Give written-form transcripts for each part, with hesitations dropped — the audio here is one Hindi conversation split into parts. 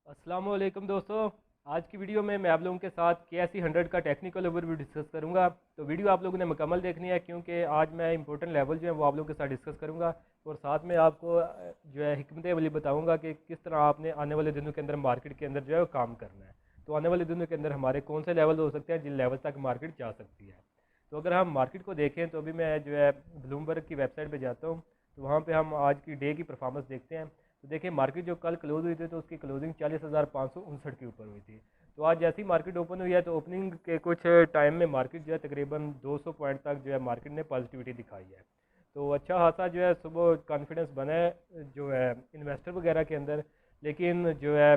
अस्सलाम वालेकुम दोस्तों। आज की वीडियो में मैं आप लोगों के साथ KSE 100 का टेक्निकल ओवरव्यू डिस्कस करूंगा। तो वीडियो आप लोगों ने मुकम्मल देखनी है क्योंकि आज मैं इंपॉर्टेंट लेवल जो है वो आप लोगों के साथ डिस्कस करूंगा और साथ में आपको जो है हिकमत अमली बताऊंगा कि किस तरह आपने आने वाले दिनों के अंदर मार्केट के अंदर जो है वो काम करना है। तो आने वाले दिनों के अंदर हमारे कौन से लेवल हो सकते हैं जिन लेवल तक मार्केट जा सकती है। तो अगर हम मार्केट को देखें तो अभी मैं जो है ब्लूमबर्ग की वेबसाइट पर जाता हूँ। तो वहाँ पर हम आज की डे की परफॉर्मेंस देखते हैं। तो देखिए मार्केट जो कल क्लोज हुई थी तो उसकी क्लोजिंग 40,559 के ऊपर हुई थी। तो आज जैसी मार्केट ओपन हुई है तो ओपनिंग के कुछ टाइम में मार्केट जो है तकरीबन 200 पॉइंट तक जो है मार्केट ने पॉजिटिविटी दिखाई है। तो अच्छा खासा जो है सुबह कॉन्फिडेंस बना है जो है इन्वेस्टर वगैरह के अंदर। लेकिन जो है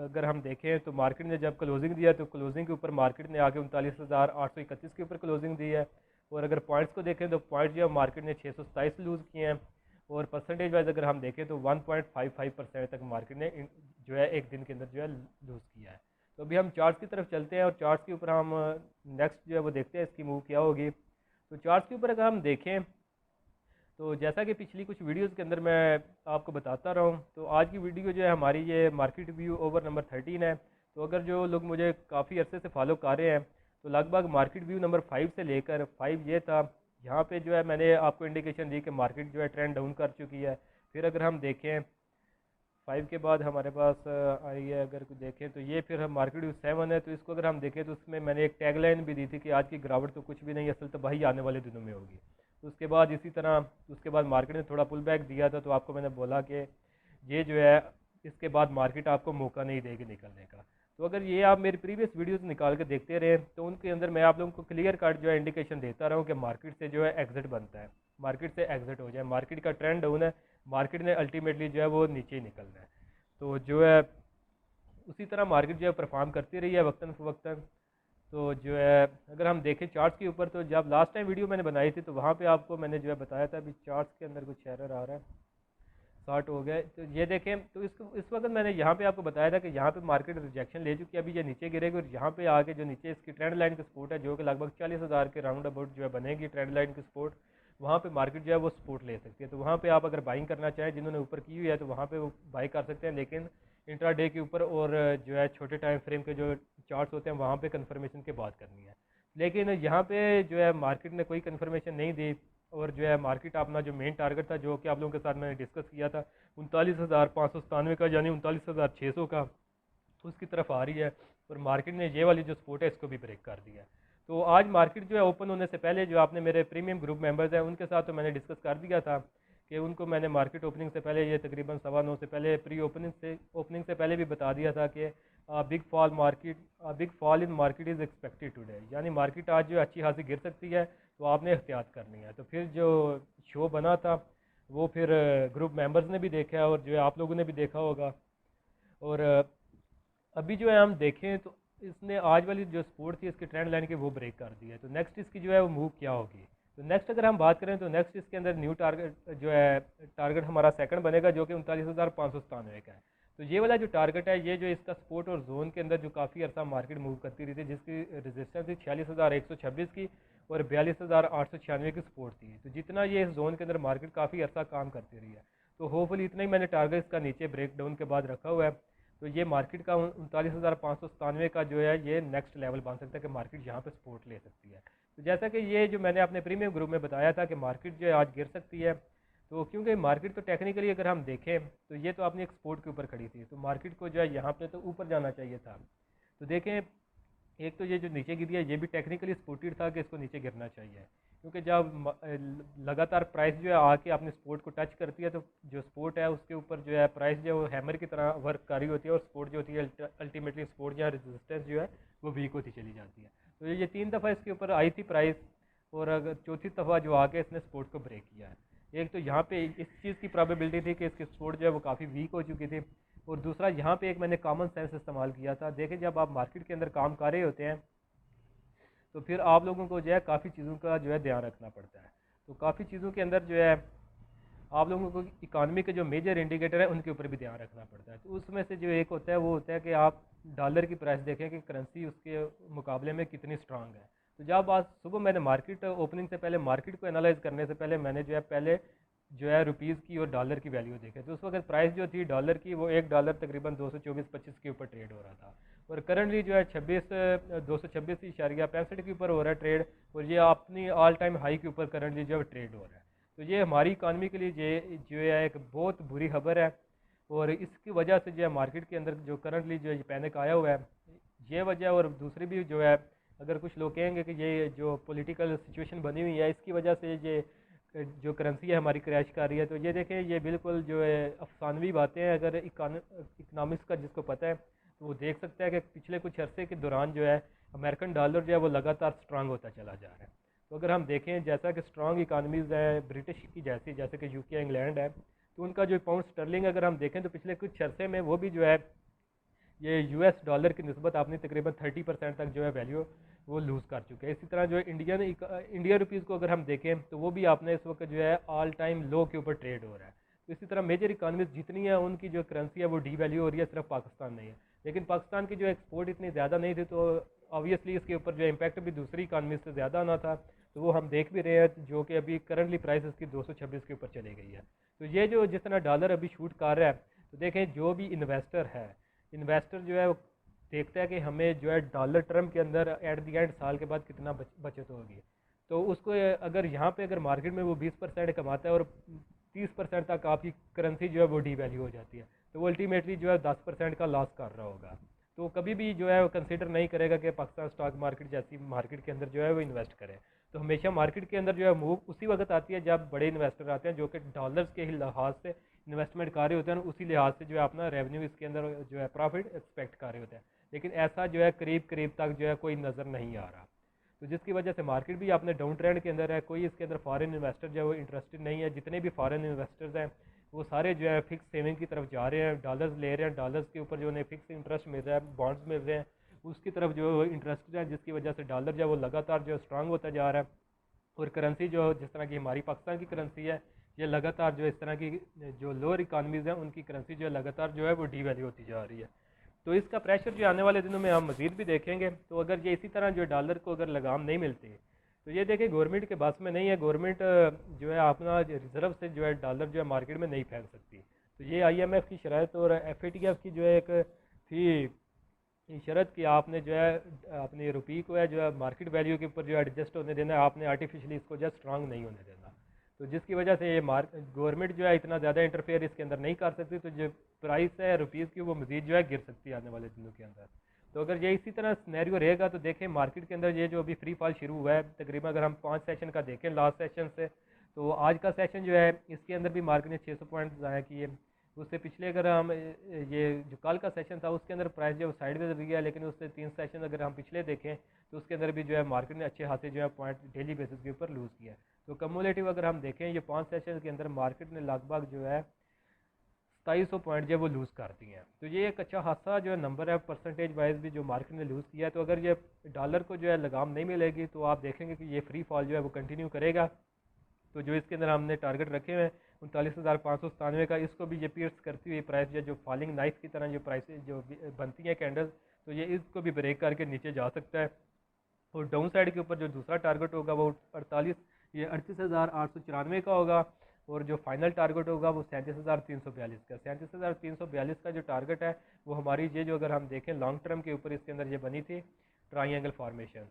अगर हम देखें तो मार्केट ने जब क्लोजिंग दिया तो क्लोजिंग के ऊपर मार्केट ने आके 39,831 के ऊपर क्लोजिंग दी है। और अगर पॉइंट्स को देखें तो पॉइंट जो है मार्केट ने 627 लूज़ किए हैं। और परसेंटेज वाइज अगर हम देखें तो 1.55% तक मार्केट ने जो है एक दिन के अंदर जो है लूज़ किया है। तो अभी हम चार्ट्स की तरफ चलते हैं और चार्ट्स के ऊपर हम नेक्स्ट जो है वो देखते हैं इसकी मूव क्या होगी। तो चार्ट्स के ऊपर अगर हम देखें तो जैसा कि पिछली कुछ वीडियोस के अंदर मैं आपको बताता रहा हूँ तो आज की वीडियो जो है हमारी ये मार्केट व्यू ओवर नंबर 13 है। तो अगर जो लोग मुझे काफ़ी अरसे से फॉलो कर रहे हैं तो लगभग मार्केट व्यू नंबर 5 से लेकर 5 ये था। यहाँ पे जो है मैंने आपको इंडिकेशन दी कि मार्केट जो है ट्रेंड डाउन कर चुकी है। फिर अगर हम देखें 5 के बाद हमारे पास आई है, अगर कुछ देखें तो ये फिर हम मार्केट व्यू 7 है। तो इसको अगर हम देखें तो उसमें मैंने एक टैगलाइन भी दी थी कि आज की गिरावट तो कुछ भी नहीं, असल तबाही आने वाले दिनों में होगी। तो उसके बाद इसी तरह उसके बाद मार्केट ने थोड़ा पुल बैक दिया था तो आपको मैंने बोला कि ये जो है इसके बाद मार्केट आपको मौका नहीं देगी निकलने का। तो अगर ये आप मेरी प्रीवियस वीडियोस निकाल के देखते रहे तो उनके अंदर मैं आप लोगों को क्लियर कट जो है इंडिकेशन देता रहा हूँ कि मार्केट से जो है एग्जिट बनता है, मार्केट से एग्जिट हो जाए, मार्केट का ट्रेंड डाउन है, मार्केट ने अल्टीमेटली जो है वो नीचे ही निकलना है। तो जो है उसी तरह मार्केट जो है परफॉर्म करती रही है वक्तन फ़वक्तन। तो जो है अगर हम देखें चार्ट्स के ऊपर तो जब लास्ट टाइम वीडियो मैंने बनाई थी तो वहाँ पे आपको मैंने जो है बताया था। अभी चार्ट्स के अंदर कुछ एरर आ रहा है, शॉर्ट हो गए। तो ये देखें तो इस वक्त मैंने यहाँ पे आपको बताया था कि यहाँ पे मार्केट रिजेक्शन ले चुकी है, अभी ये नीचे गिरेगी और यहाँ पे आके जो नीचे इसकी ट्रेंड लाइन की सपोर्ट है जो कि लगभग 40,000 के राउंड अबाउट जो है बनेगी ट्रेंड लाइन की सपोर्ट, वहाँ पे मार्केट जो है वो सपोर्ट ले सकती है। तो वहाँ पे आप अगर बाइंग करना चाहें जिन्होंने ऊपर की हुई है तो वहाँ पे वो बाई कर सकते हैं। लेकिन इंट्रा डे के ऊपर और जो है छोटे टाइम फ्रेम के जो चार्ट्स होते हैं वहाँ पे कन्फर्मेशन के बात करनी है। लेकिन यहाँ पे जो है मार्केट ने कोई कन्फर्मेशन नहीं दी और जो है मार्केट अपना जो मेन टारगेट था जो कि आप लोगों के साथ मैंने डिस्कस किया था 39,597 का यानी 39,600 का, उसकी तरफ आ रही है। और मार्केट ने ये वाली जो सपोर्ट है इसको भी ब्रेक कर दिया है। तो आज मार्केट जो है ओपन होने से पहले जो आपने मेरे प्रीमियम ग्रुप मेंबर्स हैं उनके साथ तो मैंने डिस्कस कर दिया था कि उनको मैंने मार्केट ओपनिंग से पहले ये तकरीबन 9:15 से पहले प्री ओपनिंग से पहले भी बता दिया था कि big fall in market is expected today, यानी मार्केट आज जो है अच्छी खासी गिर सकती है तो आपने एहतियात करनी है। तो फिर जो शो बना था वो फिर ग्रुप मेंबर्स ने भी देखा और जो है आप लोगों ने भी देखा होगा। और अभी जो है हम देखें तो इसने आज वाली जो सपोर्ट थी इसकी ट्रेंड लाइन की वो ब्रेक कर दी है। तो नेक्स्ट इसकी जो है वो मूव क्या होगी। तो नेक्स्ट अगर हम बात करें तो नेक्स्ट इसके अंदर न्यू टारगेट जो है टारगेट हमारा सेकंड बनेगा जो कि 39,597 का है। तो ये वाला जो टारगेट है ये जो इसका सपोर्ट और जोन के अंदर जो काफ़ी अर्सा मार्केट मूव करती रही थी जिसकी रेजिस्टेंस थी 46,126 की और 42,896 की सपोर्ट थी। तो जितना ये इस जोन के अंदर मार्केट काफ़ी अर्सा काम करती रही है तो होपफुली इतना ही मैंने टारगेट इसका नीचे ब्रेक डाउन के बाद रखा हुआ है। तो ये मार्केट का 39,597 का जो है ये नेक्स्ट लेवल बन सकता है कि मार्केट यहाँ पे सपोर्ट ले सकती है। तो जैसा कि ये जो मैंने अपने प्रीमियम ग्रुप में बताया था कि मार्केट जो है आज गिर सकती है। तो क्योंकि मार्केट तो टेक्निकली अगर हम देखें तो ये तो अपनी एक सपोर्ट के ऊपर खड़ी थी तो मार्केट को जो है यहाँ पे तो ऊपर जाना चाहिए था। तो देखें एक तो ये जो नीचे गिरी है ये भी टेक्निकली सपोर्टेड था कि इसको नीचे गिरना चाहिए क्योंकि जब लगातार प्राइस जो है आके अपने सपोर्ट को टच करती है तो जो सपोर्ट है उसके ऊपर जो है प्राइस जो है वो हैमर की तरह वर्क कर रही होती है और सपोर्ट जो होती है अल्टीमेटली सपोर्ट या रेजिस्टेंस जो है वो वीक होती चली जाती है। तो ये 3 दफ़ा इसके ऊपर आई थी प्राइस और अगर चौथी दफ़ा जो आके इसने सपोर्ट को ब्रेक किया है। एक तो यहाँ पे इस चीज़ की प्रोबेबिलिटी थी कि इसकी सपोर्ट जो है वो काफ़ी वीक हो चुकी थी और दूसरा यहाँ पे एक मैंने कॉमन सेंस इस्तेमाल किया था। देखें जब आप मार्केट के अंदर काम कर रहे होते हैं तो फिर आप लोगों को जो है काफ़ी चीज़ों का जो है ध्यान रखना पड़ता है। तो काफ़ी चीज़ों के अंदर जो है आप लोगों को इकानमी के जो मेजर इंडिकेटर है उनके ऊपर भी ध्यान रखना पड़ता है। तो उसमें से जो एक होता है वो होता है कि आप डॉलर की प्राइस देखें कि करेंसी उसके मुकाबले में कितनी स्ट्रांग है। तो जब आज सुबह मैंने मार्केट ओपनिंग से पहले मार्केट को एनालाइज करने से पहले मैंने जो है पहले जो है रुपीज़ की और डॉलर की वैल्यू देखें तो उस वक्त प्राइस जो थी डॉलर की वो $1 तकरीबन 224-25 के ऊपर ट्रेड हो रहा था, और करंटली जो है 226.65 के ऊपर हो रहा है ट्रेड, और ये अपनी ऑल टाइम हाई के ऊपर करंटली जो है ट्रेड हो रहा है। तो ये हमारी इकानमी के लिए ये जो है एक बहुत बुरी खबर है, और इसकी वजह से जो है मार्केट के अंदर जो करंटली जो है पैनिक आया हुआ है, ये वजह। और दूसरी भी जो है, अगर कुछ लोग कहेंगे कि ये जो पॉलिटिकल सिचुएशन बनी हुई है इसकी वजह से ये जो करेंसी है हमारी क्रैश कर रही है, तो ये देखें ये बिल्कुल जो है अफसानवी बातें हैं। अगर इकनॉमिक्स का जिसको पता है तो वो देख सकता है कि पिछले कुछ अरसे के दौरान जो है अमेरिकन डॉलर जो है वो लगातार स्ट्रांग होता चला जा रहा है। तो अगर हम देखें जैसा कि स्ट्रांग इकानमीज़ है ब्रिटिश की जैसे कि यूके इंग्लैंड है, तो उनका जो पाउंड स्टर्लिंग अगर हम देखें तो पिछले कुछ अरसे में वो भी जो है ये यूएस डॉलर की निस्बत आपने तकरीबन 30% तक जो है वैल्यू वो लूज़ कर चुके हैं। इसी तरह जो है इंडियन रुपीज़ को अगर हम देखें तो वो भी आपने इस वक्त जो है ऑल टाइम लो के ऊपर ट्रेड हो रहा है। तो इसी तरह मेजर इकानमीज जितनी है उनकी जो करेंसी है वो डी वैल्यू हो रही है, सिर्फ पाकिस्तान नहीं है। लेकिन पाकिस्तान की जो एक्सपोर्ट इतनी ज़्यादा नहीं थी, तो ऑब्वियसली इसके ऊपर जो इम्पैक्ट भी दूसरी इकानमीज से ज़्यादा आना था, तो वो हम देख भी रहे हैं, जो कि अभी करंटली प्राइस इसकी 226 के ऊपर चली गई है। तो ये जो जिस तरह डॉलर अभी शूट कर रहा है, तो देखें जो भी इन्वेस्टर जो है वो देखता है कि हमें जो है डॉलर टर्म के अंदर एट दी एंड साल के बाद कितना बचत होगी, तो उसको अगर यहाँ पे अगर मार्केट में वो 20% कमाता है और 30% तक आपकी करेंसी जो है वो डी वैल्यू हो जाती है, तो वो अल्टीमेटली जो है 10% का लॉस कर रहा होगा। तो कभी भी जो है वो कंसिडर नहीं करेगा कि पाकिस्तान स्टॉक मार्केट जैसी मार्केट के अंदर जो है वो इन्वेस्ट करे। तो हमेशा मार्केट के अंदर जो है मूव उसी वक्त आती है जब बड़े इन्वेस्टर आते हैं जो कि डॉलर्स के ही लिहाज से इन्वेस्टमेंट कर रहे होते हैं, उसी लिहाज से जो है अपना रेवेन्यू इसके अंदर जो है प्रॉफिट एक्सपेक्ट कर रहे होते हैं। लेकिन ऐसा जो है करीब करीब तक जो है कोई नज़र नहीं आ रहा, तो जिसकी वजह से मार्केट भी अपने डाउन ट्रेंड के अंदर है। कोई इसके अंदर फॉरेन इन्वेस्टर जो है वो इंटरेस्टेड नहीं है। जितने भी फॉरेन इन्वेस्टर्स हैं वो सारे जो है फिक्स सेविंग की तरफ जा रहे हैं, डॉलर्स ले रहे हैं, डॉलर्स के ऊपर जो उन्हें फिक्स इंटरेस्ट मिल रहा है, बॉन्ड्स मिल रहे हैं, उसकी तरफ जो इंटरेस्टेड है, जिसकी वजह से डॉलर जो है वो लगातार जो है स्ट्रांग होता जा रहा है। और करेंसी जो जिस तरह की हमारी पाकिस्तान की करेंसी है, ये लगातार जो इस तरह की जो लोअर इकानमीज़ हैं उनकी करेंसी जो है लगातार जो है वो डी वैल्यू होती जा रही है। तो इसका प्रेशर जो आने वाले दिनों में हम मज़ीद भी देखेंगे। तो अगर ये इसी तरह जो डॉलर को अगर लगाम नहीं मिलती, तो ये देखें गवर्नमेंट के बस में नहीं है, गवर्नमेंट जो है अपना रिजर्व से जो है डॉलर जो है मार्केट में नहीं फेंक सकती। तो ये IMF की शराइत और FATF की जो है एक थी शर्त कि आपने जो है अपनी रुपये को है जो है मार्केट वैल्यू के ऊपर जो है एडजस्ट होने देना है, आपने आर्टिफिशियली इसको जो है स्ट्रांग नहीं होने देना। तो जिसकी वजह से ये गवर्नमेंट जो है इतना ज़्यादा इंटरफेयर इसके अंदर नहीं कर सकती, तो जो प्राइस है रुपीज़ की वो मज़ीद जो है गिर सकती है आने वाले दिनों के अंदर। तो अगर ये इसी तरह सिनेरियो रहेगा तो देखें मार्केट के अंदर ये जो अभी फ्री फॉल शुरू हुआ है, तकरीबन अगर हम 5 सेशन का देखें लास्ट सेशन से, तो आज का सेशन जो है इसके अंदर भी मार्केट ने 600 पॉइंट ज़ाया किए। उससे पिछले अगर हम ये जो कल का सेशन था उसके अंदर प्राइस जो साइडवेज भी गया, लेकिन उससे 3 सेशन अगर हम पिछले देखें तो उसके अंदर भी जो है मार्केट ने अच्छे खासे जो है पॉइंट डेली बेसिस के ऊपर लूज़ किया है। तो कम्युलेटिव अगर हम देखें ये 5 सेशन के अंदर मार्केट ने लगभग जो है 2700 पॉइंट जो है वो लूज़ कर दिए हैं। तो ये एक अच्छा खासा जो है नंबर है परसेंटेज वाइज भी जो मार्केट ने लूज़ किया है। तो अगर ये डॉलर को जो है लगाम नहीं मिलेगी तो आप देखेंगे कि ये फ्री फॉल जो है वो कंटिन्यू करेगा। तो जो इसके अंदर हमने टारगेट रखे हुए हैं 39,597 का, इसको भी ये पियर्स करती हुई प्राइस जो फालिंग नाइफ की तरह जो प्राइस जो बनती हैं कैंडल्स, तो ये इसको भी ब्रेक करके नीचे जा सकता है। और डाउन साइड के ऊपर जो दूसरा टारगेट होगा वो 38,894 का होगा, और जो फाइनल टारगेट होगा वो 37,342 का। 37,342 का जो टारगेट है वो हमारी ये जो अगर हम देखें लॉन्ग टर्म के ऊपर इसके अंदर ये बनी थी ट्राइंगल फॉर्मेशन,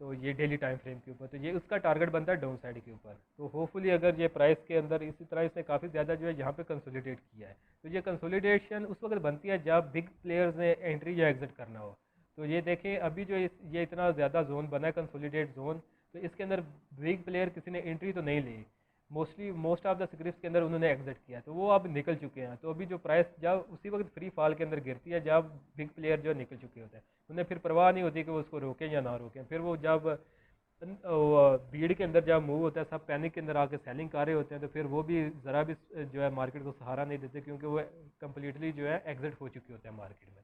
तो ये डेली टाइम फ्रेम के ऊपर, तो ये उसका टारगेट बनता है डाउन साइड के ऊपर। तो होपफुली अगर ये प्राइस के अंदर इसी तरह इसने काफ़ी ज़्यादा जो है यहाँ पे कंसोलिडेट किया है, तो ये कंसोलिडेशन उस वक्त बनती है जब बिग प्लेयर्स ने एंट्री या एग्जिट करना हो। तो ये देखें अभी जो ये इतना ज़्यादा जोन बना है कंसोलिडेट जोन, तो इसके अंदर बिग प्लेयर किसी ने एंट्री तो नहीं ली, मोस्ट ऑफ द स्क्रिप्ट के अंदर उन्होंने एग्जिट किया, तो वो अब निकल चुके हैं। तो अभी जो प्राइस जब उसी वक्त फ्री फॉल के अंदर गिरती है जब बिग प्लेयर जो निकल चुके होते हैं, उन्हें फिर परवाह नहीं होती कि वो उसको रोकें या ना रोकें। फिर वो जब भीड़ के अंदर जब मूव होता है, सब पैनिक के अंदर आके सेलिंग कर रहे होते हैं, तो फिर वो भी ज़रा भी जो है मार्केट को सहारा नहीं देते, क्योंकि वो कम्प्लीटली जो है एग्जिट हो चुके होते हैं मार्केट में।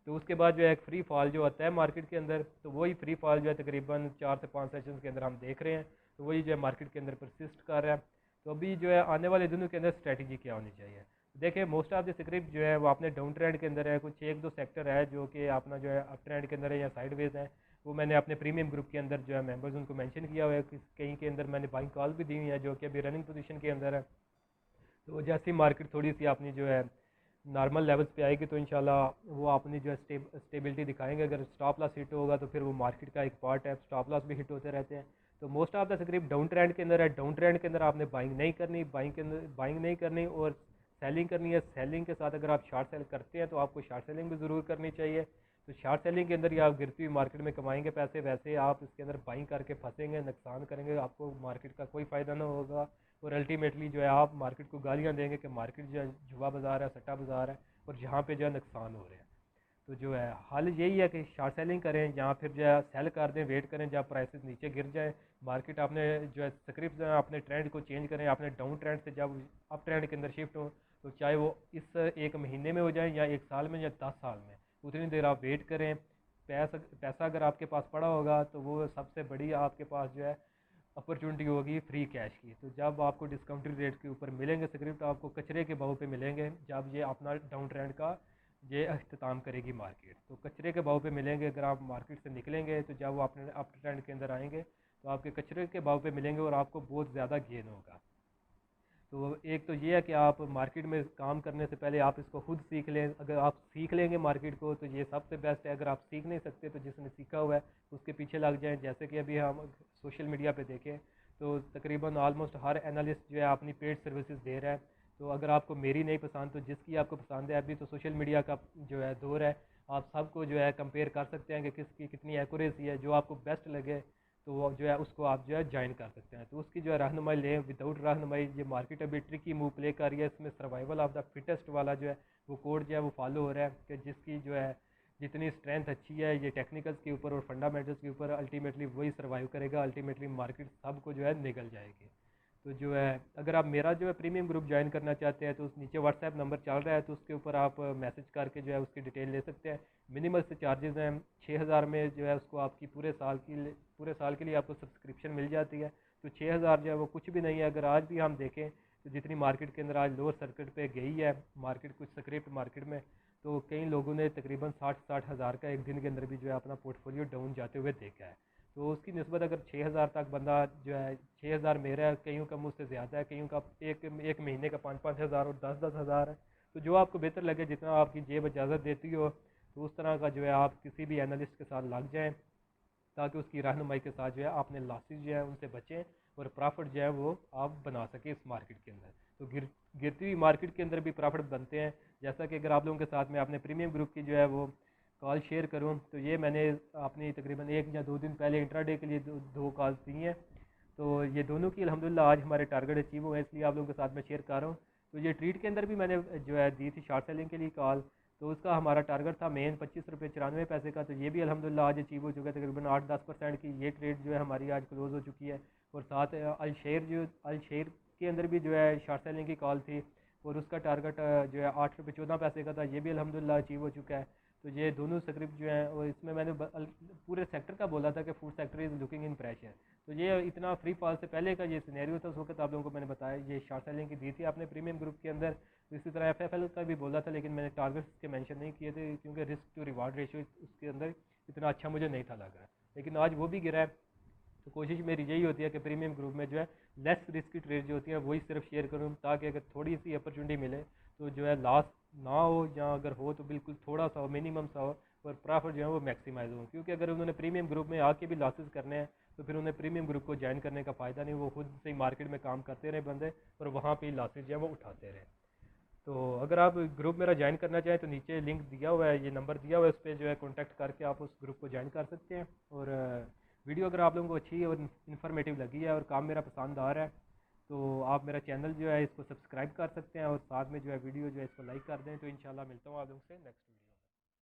तो उसके बाद जो है एक फ्री फॉल जो आता है मार्केट के अंदर, तो वही फ्री फॉल जो है तकरीबन 4 से 5 सेशन के अंदर हम देख रहे हैं, तो वही जो है मार्केट के अंदर परसिस्ट कर रहा है। तो अभी जो है आने वाले दिनों के अंदर स्ट्रैटेजी क्या होनी चाहिए, देखिए मोस्ट ऑफ द स्क्रिप्ट जो है वो अपने डाउन ट्रेंड के अंदर है, कुछ 1-2 सेक्टर है जो कि अपना जो है अप ट्रेंड के अंदर है या साइडवेज है। वो मैंने अपने प्रीमियम ग्रुप के अंदर जो है मेंबर्स उनको मेंशन किया हुआ है, कहीं के अंदर मैंने बाइंग कॉल भी दी हुई है जो कि अभी रनिंग पोजीशन के अंदर है। तो जैसे ही मार्केट थोड़ी सी अपनी जो है नॉर्मल लेवल्स पे आएगी तो इंशाल्लाह वो अपनी जो है स्टेबिलिटी दिखाएंगे। अगर स्टॉप लॉस हिट होगा तो फिर वो मार्केट का एक पार्ट है, स्टॉप लॉस भी हिट होते रहते हैं। तो मोस्ट ऑफ द तकरीब डाउन ट्रेंड के अंदर है, डाउन ट्रेंड के अंदर आपने बाइंग नहीं करनी, बाइंग के अंदर बाइंग नहीं करनी और सेलिंग करनी है। सेलिंग के साथ अगर आप शॉर्ट सेल करते हैं तो आपको शॉर्ट सेलिंग भी ज़रूर करनी चाहिए। तो शॉर्ट सेलिंग के अंदर ही आप गिरती हुई मार्केट में कमाएंगे पैसे, वैसे आप इसके अंदर बाइंग करके फंसेंगे, नुकसान करेंगे, आपको मार्केट का कोई फ़ायदा ना होगा और अल्टीमेटली जो है आप मार्केट को गालियाँ देंगे कि मार्केट जो है जुआ बाज़ार है, सट्टा बाज़ार है और जहाँ पे जो है नुकसान हो रहे हैं। तो जो है हाल यही है कि शॉर्ट सेलिंग करें या फिर जो है सेल कर दें, वेट करें जब प्राइसेस नीचे गिर जाए। मार्केट आपने जो है स्क्रिप्ट जो है अपने ट्रेंड को चेंज करें, अपने डाउन ट्रेंड से जब अप ट्रेंड के अंदर शिफ्ट हो तो चाहे वो इस एक महीने में हो जाए या एक साल में या 10 साल में, उतनी देर आप वेट करें। पैसा अगर आपके पास पड़ा होगा तो वो सबसे बड़ी आपके पास जो है अपॉर्चुनिटी होगी फ्री कैश की। तो जब आपको डिस्काउंटेड रेट के ऊपर मिलेंगे स्क्रिप्ट, आपको कचरे के भाव पे मिलेंगे जब ये अपना डाउन ट्रेंड का ये अख्ताम करेगी मार्केट। तो कचरे के भाव पे मिलेंगे अगर आप मार्केट से निकलेंगे, तो जब वो अपने अप ट्रेंड के अंदर आएंगे तो आपके कचरे के भाव पे मिलेंगे और आपको बहुत ज़्यादा गेन होगा। तो एक तो ये है कि आप मार्केट में काम करने से पहले आप इसको खुद सीख लें। अगर आप सीख लेंगे मार्केट को तो ये सबसे बेस्ट है। अगर आप सीख नहीं सकते तो जिसने सीखा हुआ है उसके पीछे लग जाएं। जैसे कि अभी हम सोशल मीडिया पे देखें तो तकरीबन ऑलमोस्ट हर एनालिस्ट जो है अपनी पेड सर्विसेज दे रहा है। तो अगर आपको मेरी नहीं पसंद तो जिसकी आपको पसंद है, अभी तो सोशल मीडिया का जो है दौर है, आप सबको जो है कंपेयर कर सकते हैं कि किसकी कितनी एक्यूरेसी है। जो आपको बेस्ट लगे तो वो जो है उसको आप जो है ज्वाइन कर सकते हैं। तो उसकी जो है रहनुमाई लें। विदाउट रहनुमाई ये मार्केट अभी ट्रिकी मूव प्ले कर रही है। इसमें सर्वाइवल ऑफ द फिटेस्ट वाला जो है वो कोड जो है वो फॉलो हो रहा है कि जिसकी जो है जितनी स्ट्रेंथ अच्छी है ये टेक्निकल्स के ऊपर और फंडामेंटल्स के ऊपर, अल्टीमेटली वही सर्वाइव करेगा। अल्टीमेटली मार्केट सबको जो है निकल जाएगी। तो जो है अगर आप मेरा जो है प्रीमियम ग्रुप ज्वाइन करना चाहते हैं तो उस नीचे व्हाट्सएप नंबर चल रहा है, तो उसके ऊपर आप मैसेज करके जो है उसकी डिटेल ले सकते हैं। मिनिमल से चार्जेस हैं 6,000 में जो है उसको आपकी पूरे साल के लिए आपको सब्सक्रिप्शन मिल जाती है। तो 6,000 जो है वो कुछ भी नहीं है। अगर आज भी हम देखें तो जितनी मार्केट के अंदर आज लोअर सर्किट पे गई है मार्केट, कुछ स्क्रिप्ट मार्केट में, तो कई लोगों ने तकरीबन 60-60 हज़ार का एक दिन के अंदर भी जो है अपना पोर्टफोलियो डाउन जाते हुए देखा है। तो उसकी निस्बत अगर 6,000 तक बंदा जो है, 6,000 मेरा है, कईयों का मुझसे ज़्यादा है, कईयों का एक महीने का 5-5 हज़ार और 10-10 हज़ार है। तो जो आपको बेहतर लगे, जितना आपकी जेब इजाज़त देती हो, तो उस तरह का जो है आप किसी भी एनालिस्ट के साथ लग जाएँ ताकि उसकी रहनुमाई के साथ जो है आपने लॉसेस जो है उनसे बचें और प्रॉफिट जो है वो आप बना सकें इस मार्केट के अंदर। तो गिरती हुई मार्केट के अंदर भी प्रॉफिट बनते हैं। जैसा कि अगर आप लोगों के साथ में आपने प्रीमियम ग्रुप की जो है वो कॉल शेयर करूं तो ये मैंने अपनी तकरीबन 1 या 2 दिन पहले इंट्राडे के लिए दो कॉल्स दी हैं। तो ये दोनों की अल्हम्दुलिल्लाह आज हमारे टारगेट अचीव हुए हैं, इसलिए आप लोगों के साथ में शेयर कर रहा हूँ। तो ये ट्रीट के अंदर भी मैंने जो है दी थी शॉर्ट सेलिंग के लिए कॉल, तो उसका हमारा टारगेट था मेन 25 रुपये 94 पैसे का। तो ये भी अल्हम्दुलिल्लाह आज अचीव हो चुका है। तकरीबन 8-10% की ये ट्रेड जो है हमारी आज क्लोज़ हो चुकी है। और साथ अल शेर के अंदर भी जो है शॉर्ट सेलिंग की कॉल थी और उसका टारगेट जो है 8 रुपये 14 पैसे का था, ये भी अल्हम्दुलिल्लाह अचीव हो चुका है। तो ये दोनों स्क्रिप्ट जो हैं और इसमें मैंने पूरे सेक्टर का बोला था कि food sector is looking in pressure. तो ये इतना फ्री फॉल से पहले का ये सिनेरियो था, उस वक्त आप लोगों को मैंने बताया ये शॉर्ट सेलिंग की दी थी आपने प्रीमियम ग्रुप के अंदर। तो इसी तरह FFL का भी बोला था, लेकिन मैंने टारगेट्स के मेंशन नहीं किए थे क्योंकि रिस्क टू रिवार्ड रेशियो उसके अंदर इतना अच्छा मुझे नहीं था लगा। लेकिन आज वो भी गिरा है। तो कोशिश मेरी यही होती है कि प्रीमियम ग्रुप में जो है लेस रिस्क ट्रेड जो होती है वही सिर्फ शेयर करूँ, ताकि अगर थोड़ी सी अपॉर्चुनिटी मिले तो जो है लॉस ना हो, या अगर हो तो बिल्कुल थोड़ा सा हो, मिनिमम सा हो, और प्रॉफिट जो है वो मैक्सिमाइज हो। क्योंकि अगर उन्होंने प्रीमियम ग्रुप में आके भी लॉसेस करने हैं तो फिर उन्हें प्रीमियम ग्रुप को ज्वाइन करने का फ़ायदा नहीं। वो खुद से ही मार्केट में काम करते रहे बंदे और वहाँ पे ही लॉसेस जो है वो उठाते रहे। तो अगर आप ग्रुप मेरा ज्वाइन करना चाहें तो नीचे लिंक दिया हुआ है, ये नंबर दिया हुआ है, उस पर जो है कॉन्टैक्ट करके आप उस ग्रुप को ज्वाइन कर सकते हैं। और वीडियो अगर आप लोगों को अच्छी और इन्फॉर्मेटिव लगी है और काम मेरा पसंद आ रहा है तो आप मेरा चैनल जो है इसको सब्सक्राइब कर सकते हैं और साथ में जो है वीडियो जो है इसको लाइक कर दें। तो इंशाल्लाह मिलता हूँ आप लोगों से नेक्स्ट वीडियो।